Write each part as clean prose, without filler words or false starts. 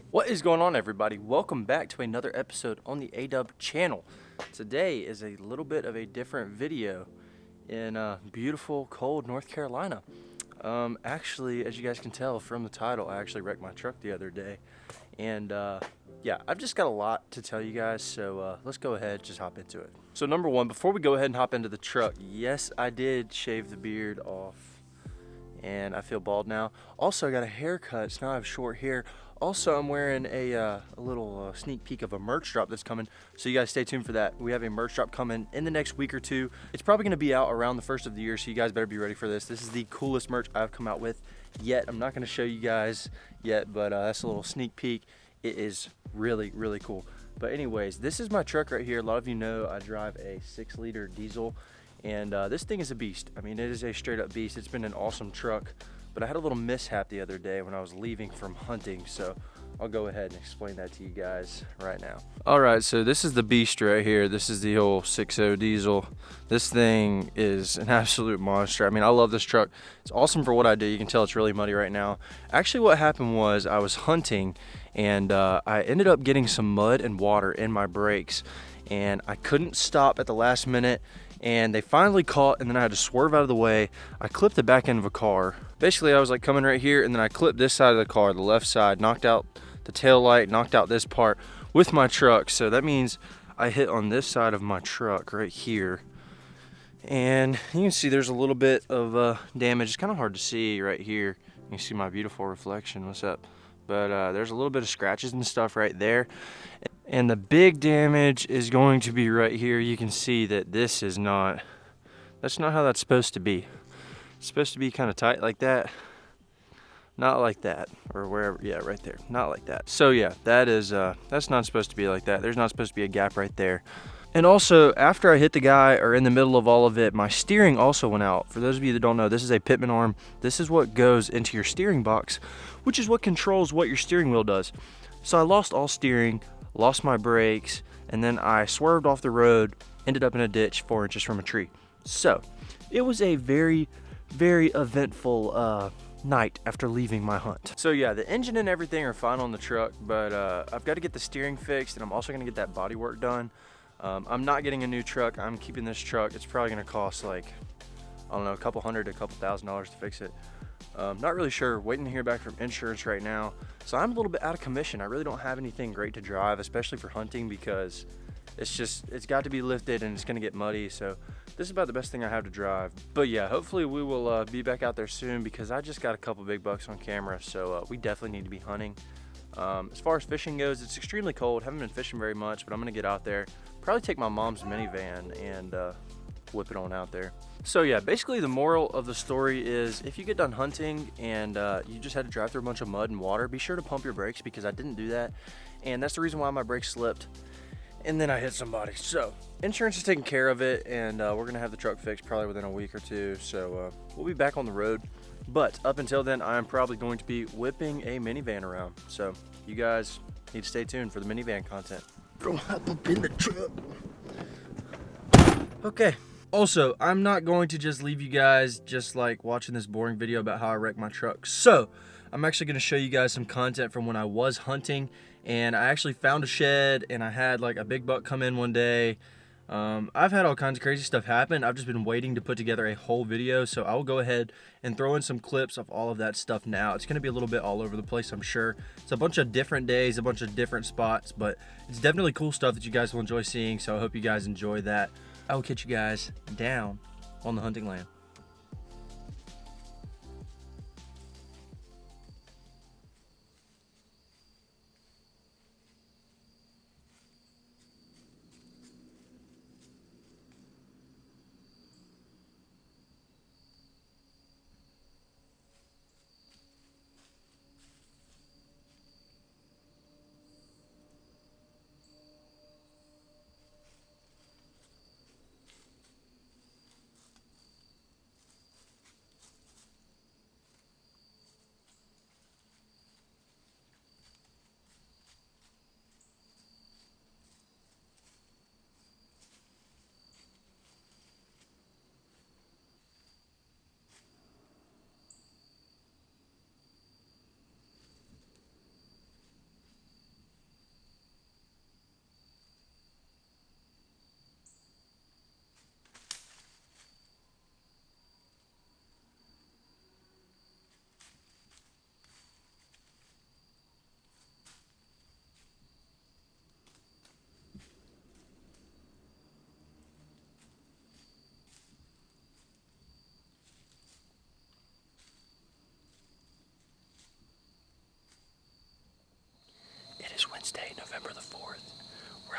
What is going on, everybody? Welcome back to another episode on the ADUB channel. Today is a little bit of a different video in beautiful, cold North Carolina. Actually, as you guys can tell from the title, I actually wrecked my truck the other day. And yeah, I've just got a lot to tell you guys, so let's go ahead, just hop into it. So number one, before we go ahead and hop into the truck, yes, I did shave the beard off and I feel bald now. Also, I got a haircut, so now I have short hair. Also, I'm wearing a little sneak peek of a merch drop that's coming, so you guys stay tuned for that. We have a merch drop coming in the next week or two. It's probably going to be out around the first of the year, so you guys better be ready for this. This is the coolest merch I've come out with yet. I'm not going to show you guys yet, but that's a little sneak peek. It is really, really cool. But anyways, this is my truck right here. A lot of you know I drive a 6-liter diesel, and this thing is a beast. I mean, it is a straight up beast. It's been an awesome truck. But I had a little mishap the other day when I was leaving from hunting, so I'll go ahead and explain that to you guys right now. All right, so this is the beast right here. This is the old 6.0 diesel. This thing is an absolute monster. I mean, I love this truck. It's awesome for what I do. You can tell it's really muddy right now. Actually, what happened was I was hunting, and I ended up getting some mud and water in my brakes, and I couldn't stop at the last minute. And they finally caught, and then I had to swerve out of the way. I clipped the back end of a car. Basically, I was like coming right here, and then I clipped this side of the car, the left side, knocked out the tail light, knocked out this part with my truck. So that means I hit on this side of my truck right here. And you can see there's a little bit of damage. It's kind of hard to see right here. You can see my beautiful reflection. What's up? But there's a little bit of scratches and stuff right there. And the big damage is going to be right here. You can see that this is not, that's not how that's supposed to be. It's supposed to be kind of tight like that. Not like that, or wherever, yeah, right there, not like that. So yeah, that is, that's not supposed to be like that. There's not supposed to be a gap right there. And also, after I hit the guy, or in the middle of all of it, my steering also went out. For those of you that don't know, this is a pitman arm. This is what goes into your steering box, which is what controls what your steering wheel does. So I lost all steering, lost my brakes, and then I swerved off the road, ended up in a ditch 4 inches from a tree. So it was a very, very eventful night after leaving my hunt. So yeah, the engine and everything are fine on the truck, but I've got to get the steering fixed, and I'm also going to get that body work done. I'm not getting a new truck. I'm keeping this truck. It's probably going to cost like, I don't know, a couple hundred to a couple $1,000s to fix it. Not really sure, waiting to hear back from insurance right now. So I'm a little bit out of commission. I really don't have anything great to drive, especially for hunting, because it's got to be lifted and it's gonna get muddy. So this is about the best thing I have to drive. But yeah, hopefully we will be back out there soon, because I just got a couple big bucks on camera. So we definitely need to be hunting. As far as fishing goes, it's extremely cold. Haven't been fishing very much, but I'm gonna get out there. Probably take my mom's minivan and whip it on out there. So yeah, basically the moral of the story is, if you get done hunting and you just had to drive through a bunch of mud and water, be sure to pump your brakes, because I didn't do that, and that's the reason why my brakes slipped and then I hit somebody. So insurance is taking care of it, and we're gonna have the truck fixed probably within a week or two. So we'll be back on the road, but up until then I am probably going to be whipping a minivan around. So you guys need to stay tuned for the minivan content. Bro, hop up in the truck. Okay. Also, I'm not going to just leave you guys just like watching this boring video about how I wrecked my truck. So I'm actually going to show you guys some content from when I was hunting, and I actually found a shed, and I had like a big buck come in one day. I've had all kinds of crazy stuff happen. I've just been waiting to put together a whole video, so I will go ahead and throw in some clips of all of that stuff now. It's going to be a little bit all over the place, I'm sure. It's a bunch of different days, a bunch of different spots, but it's definitely cool stuff that you guys will enjoy seeing, so I hope you guys enjoy that. I will catch you guys down on the hunting land.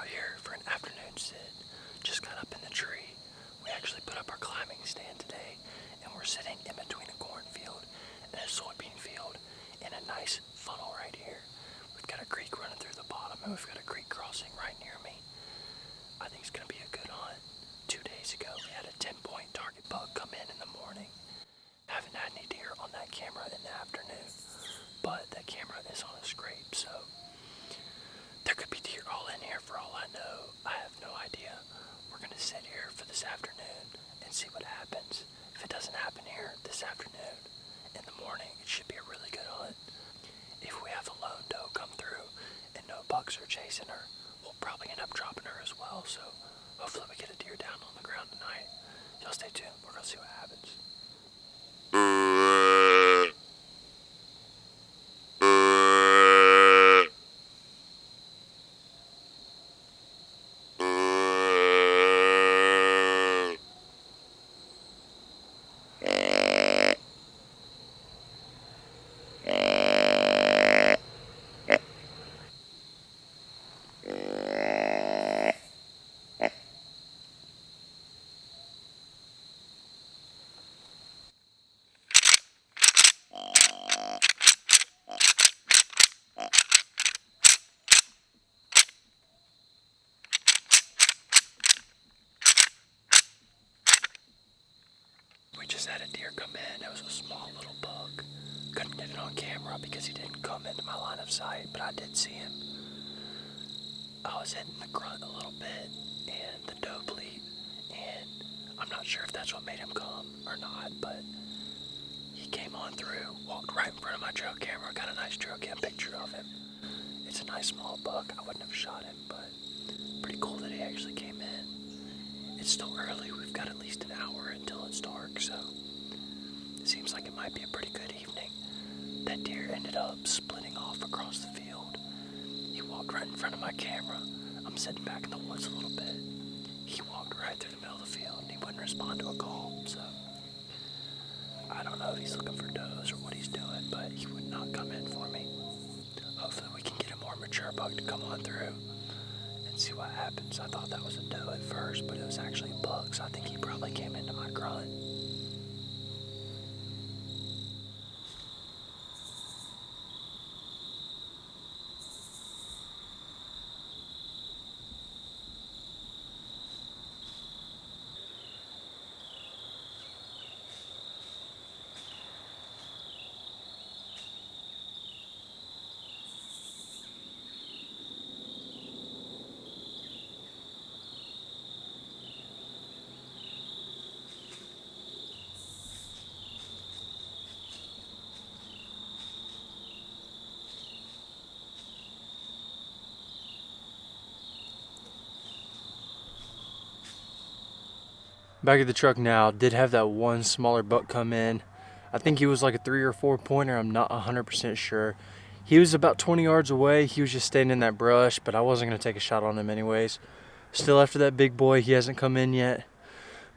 out here for an afternoon sit. Just got up in the tree. We actually put up our climbing stand today, and we're sitting in between a cornfield and a soybean field in a nice funnel right here. We've got a creek running through the bottom, and we've got a creek crossing right near me. I think it's going to be a good hunt. 2 days ago, we had a 10-point target buck come in the morning. Haven't had any deer on that camera in the afternoon, but that camera is on a scrape, so there could be deer all in here for all I know. I have no idea. We're going to sit here for this afternoon and see what happens. If it doesn't happen here this afternoon, in the morning, it should be a really good hunt. If we have a lone doe come through and no bucks are chasing her, we'll probably end up dropping her as well, so hopefully we get a deer down on the ground tonight. Y'all stay tuned. We're going to see what happens. We just had a deer come in. It was a small little buck. Couldn't get it on camera because he didn't come into my line of sight, but I did see him. I was hitting the grunt a little bit and the doe bleed, and I'm not sure if that's what made him come or not, but he came on through, walked right in front of my trail camera, got a nice trail cam picture of him. It's a nice small buck. I wouldn't have shot him, but pretty cool that he actually came in. It's still early. We've got at least an hour until it's dark, so it seems like it might be a pretty good evening. That deer ended up splitting off across the field. He walked right in front of my camera. I'm sitting back in the woods a little bit. He walked right through the middle of the field, and he wouldn't respond to a call, so I don't know if he's looking for does or what he's doing, but he would not come in for me. Hopefully we can get a more mature buck to come on through and see what happens. I thought that was a doe at first, but it was actually a buck, so I think he probably came into my grunt. Back at the truck now. Did have that one smaller buck come in. I think he was like a 3 or 4 pointer. I'm not 100% sure. He was about 20 yards away. He was just staying in that brush, but I wasn't going to take a shot on him anyways. Still after that big boy. He hasn't come in yet.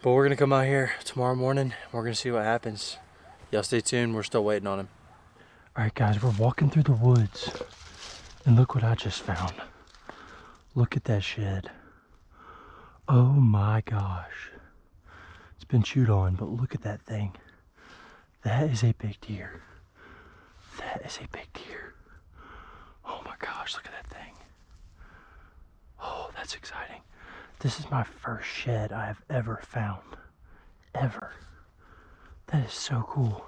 But we're going to come out here tomorrow morning. We're going to see what happens. Y'all stay tuned. We're still waiting on him. All right, guys. We're walking through the woods. And look what I just found. Look at that shed. Oh my gosh. It's been chewed on, but look at that thing. That is a big deer. That is a big deer. Oh my gosh, look at that thing. Oh, that's exciting. This is my first shed I have ever found. Ever. That is so cool.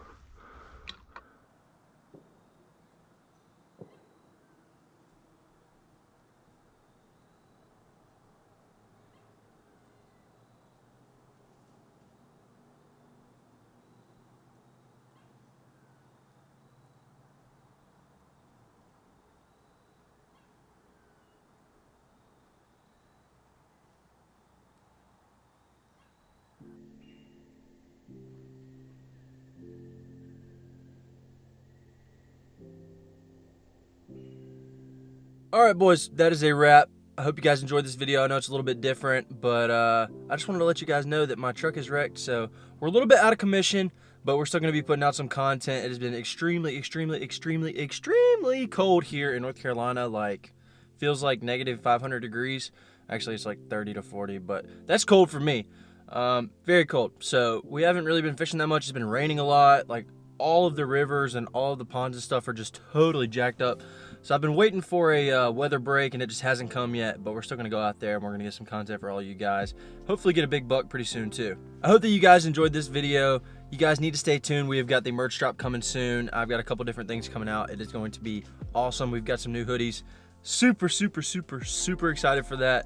All right, boys, that is a wrap. I hope you guys enjoyed this video. I know it's a little bit different, but I just wanted to let you guys know that my truck is wrecked, so we're a little bit out of commission, but we're still going to be putting out some content. It has been extremely, extremely, extremely, extremely cold here in North Carolina, like Feels like negative 500 degrees. Actually, it's like 30 to 40, but that's cold for me. Very cold. So we haven't really been fishing that much. It's been raining a lot. Like, all of the rivers and all of the ponds and stuff are just totally jacked up. So I've been waiting for a weather break, and it just hasn't come yet, but we're still gonna go out there and we're gonna get some content for all you guys. Hopefully get a big buck pretty soon too. I hope that you guys enjoyed this video. You guys need to stay tuned. We have got the merch drop coming soon. I've got a couple different things coming out. It is going to be awesome. We've got some new hoodies. Super excited for that.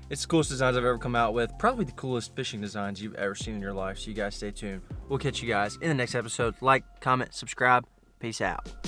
It's the coolest designs I've ever come out with. Probably the coolest fishing designs you've ever seen in your life. So you guys stay tuned. We'll catch you guys in the next episode. Like, comment, subscribe. Peace out.